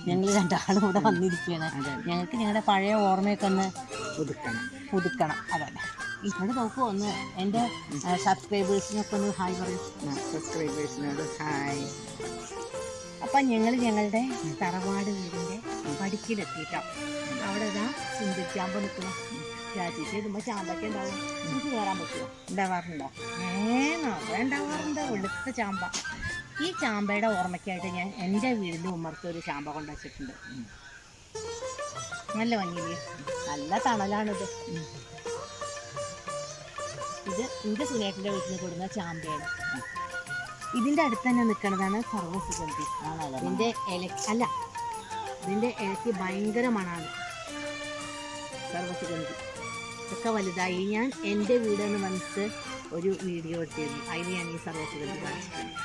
ഞങ്ങൾ രണ്ടാളും ഇവിടെ വന്നിരിക്കുകയാണ്. ഞങ്ങൾക്ക് ഞങ്ങളുടെ പഴയ ഓർമ്മയൊക്കെ ഒന്ന് പുതുക്കണം. അതന്നെ. ഇവിടെ നോക്കൂ, ഒന്ന് എൻ്റെ സബ്സ്ക്രൈബേഴ്സിനൊക്കെ ഒന്ന് ഹായ് പറയും. സബ്സ്ക്രൈബേഴ്സിനോട് ഹായ്. അപ്പം ഞങ്ങളുടെ തറവാട് വീടിൻ്റെ പടിക്കിലെത്തിയിട്ടാണ്. അവിടെ ഇതാ സുന്ദരിച്ചാമ്പ നിൽക്കണം. രാജേഷ് ഇടുമ്പോൾ ചാമ്പൊക്കെ ഉണ്ടാവും. എനിക്ക് കയറാൻ പറ്റുമോ? ഉണ്ടാവാറുണ്ടോ? നിറയെ ഉണ്ടാവാറുണ്ട്. വെളുത്ത ചാമ്പ. ഈ ചാമ്പയുടെ ഓർമ്മയ്ക്കായിട്ട് ഞാൻ എൻ്റെ വീടിൻ്റെ ഉമ്മർക്ക് ഒരു ചാമ്പ കൊണ്ടുവച്ചിട്ടുണ്ട്. നല്ല ഭംഗിയില്ലേ? നല്ല തണലാണിത്. ഇത് എൻ്റെ സുനേട്ടൻ്റെ വീട്ടിൽ നിന്ന് കൊടുക്കുന്ന ചാമ്പയാണ്. ഇതിൻ്റെ അടുത്ത് തന്നെ നിൽക്കുന്നതാണ് സർവ്വസുഗന്ധി. ഇതിൻ്റെ ഇതിൻ്റെ ഇലയ്ക്ക് ഭയങ്കര മണമാണ്. സർവ്വസുഗന്ധി ഒക്കെ വലുതായി. ഞാൻ എൻ്റെ വീടെന്ന് വന്നിട്ട് ഒരു വീഡിയോ എടുത്തിരുന്നു. അതിൽ ഞാൻ ഈ സർവ്വസുഗന്ധി കാണിച്ചിട്ടുണ്ട്.